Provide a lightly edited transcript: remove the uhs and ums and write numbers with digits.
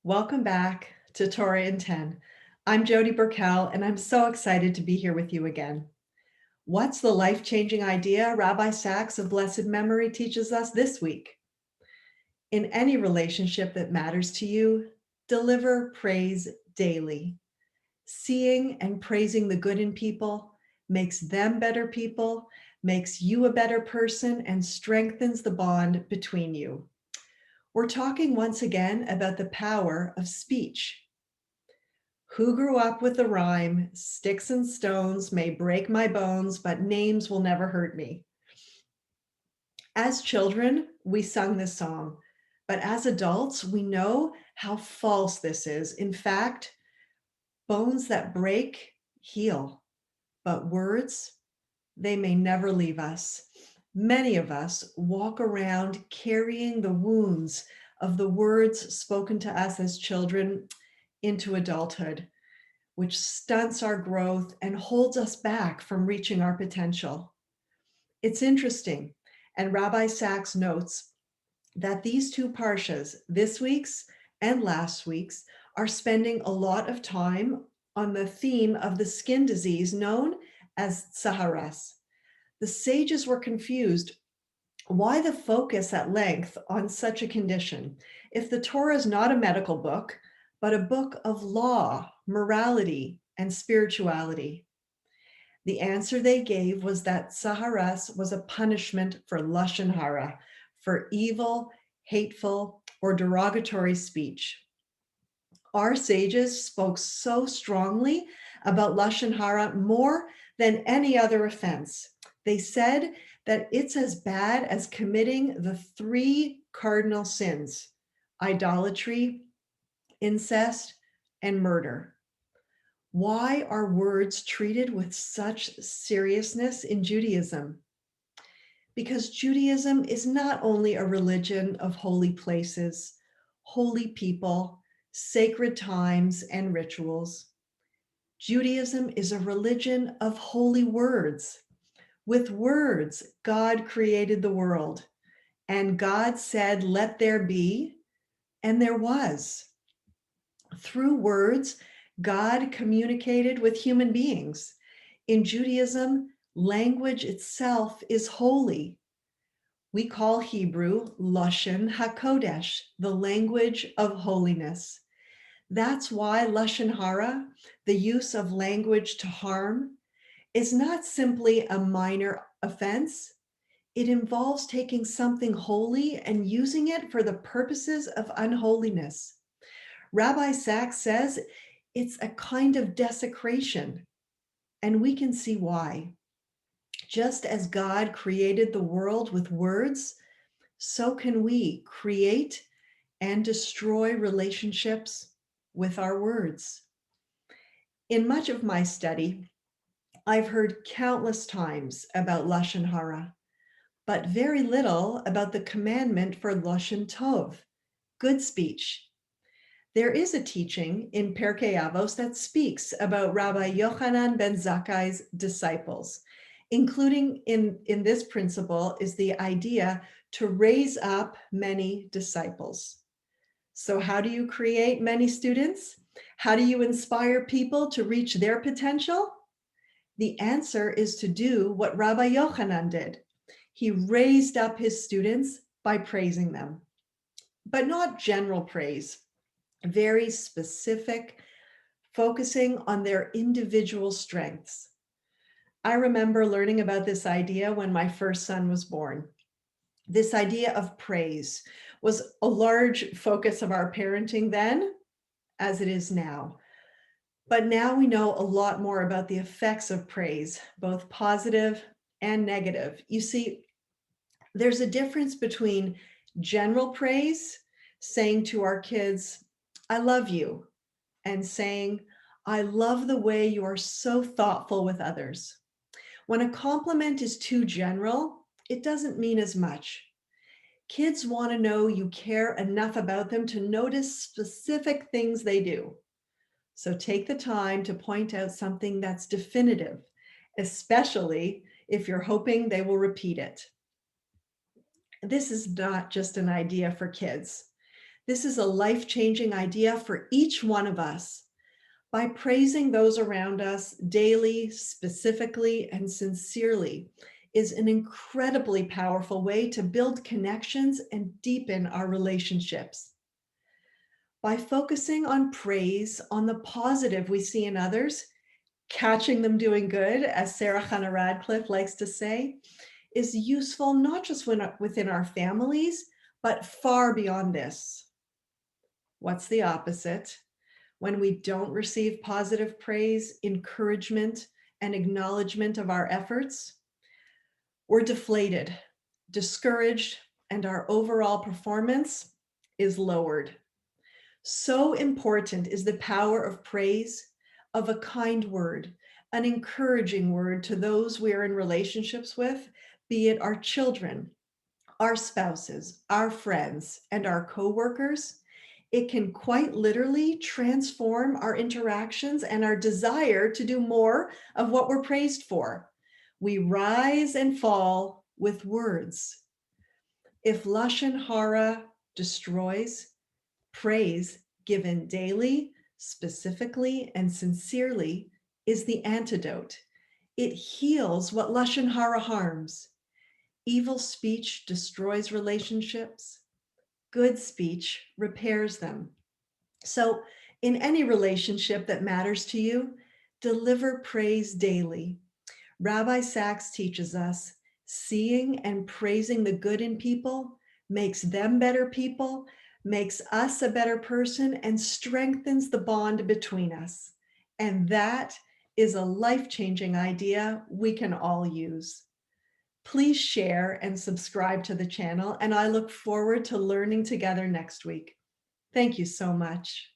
Welcome back to Torah in 10. I'm Jody Burkell, and I'm so excited to be here with you again. What's the life-changing idea Rabbi Sacks of blessed memory teaches us this week? In any relationship that matters to you, deliver praise daily. Seeing and praising the good in people makes them better people, makes you a better person, and strengthens the bond between you. We're talking once again about the power of speech. Who grew up with the rhyme, sticks and stones may break my bones, but names will never hurt me? As children, we sung this song, but as adults, we know how false this is. In fact, bones that break heal, but words, they may never leave us. Many of us walk around carrying the wounds of the words spoken to us as children into adulthood, which stunts our growth and holds us back from reaching our potential. It's interesting, and Rabbi Sacks notes that these two parshas, this week's and last week's, are spending a lot of time on the theme of the skin disease known as tsaharas. The sages were confused. Why the focus at length on such a condition? If the Torah is not a medical book, but a book of law, morality, and spirituality. The answer they gave was that tsaharas was a punishment for lashon hara, for evil, hateful, or derogatory speech. Our sages spoke so strongly about lashon hara more than any other offense. They said that it's as bad as committing the three cardinal sins: idolatry, incest, and murder. Why are words treated with such seriousness in Judaism? Because Judaism is not only a religion of holy places, holy people, sacred times, and rituals. Judaism is a religion of holy words. With words, God created the world, and God said, "Let there be," and there was. Through words, God communicated with human beings. In Judaism, language itself is holy. We call Hebrew Lashon HaKodesh, the language of holiness. That's why Lashon Hara, the use of language to harm, is not simply a minor offense. It involves taking something holy and using it for the purposes of unholiness. Rabbi Sacks says it's a kind of desecration, and we can see why. Just as God created the world with words, so can we create and destroy relationships with our words. In much of my study, I've heard countless times about Lashon Hara, but very little about the commandment for Lashon Tov, good speech. There is a teaching in Pirkei Avos that speaks about Rabbi Yochanan ben Zakkai's disciples. Including in this principle is the idea to raise up many disciples. So how do you create many students? How do you inspire people to reach their potential? The answer is to do what Rabbi Yochanan did. He raised up his students by praising them, but not general praise, very specific, focusing on their individual strengths. I remember learning about this idea when my first son was born. This idea of praise was a large focus of our parenting then, as it is now. But now we know a lot more about the effects of praise, both positive and negative. You see, there's a difference between general praise, saying to our kids, "I love you," and saying, "I love the way you are so thoughtful with others." When a compliment is too general, it doesn't mean as much. Kids want to know you care enough about them to notice specific things they do. So take the time to point out something that's definitive, especially if you're hoping they will repeat it. This is not just an idea for kids. This is a life-changing idea for each one of us. By praising those around us daily, specifically, and sincerely is an incredibly powerful way to build connections and deepen our relationships. By focusing on praise, on the positive we see in others, catching them doing good, as Sarah Hannah Radcliffe likes to say, is useful not just within our families, but far beyond this. What's the opposite? When we don't receive positive praise, encouragement, and acknowledgement of our efforts, we're deflated, discouraged, and our overall performance is lowered. So important is the power of praise, of a kind word, an encouraging word to those we are in relationships with, be it our children, our spouses, our friends, and our coworkers. It can quite literally transform our interactions and our desire to do more of what we're praised for. We rise and fall with words. If lashon hara destroys, praise given daily, specifically, and sincerely is the antidote. It heals what lashon hara harms. Evil speech destroys relationships. Good speech repairs them. So, in any relationship that matters to you, deliver praise daily. Rabbi Sacks teaches us seeing and praising the good in people makes them better people, makes us a better person, and strengthens the bond between us. And that is a life-changing idea we can all use. Please share and subscribe to the channel, and I look forward to learning together next week. Thank you so much.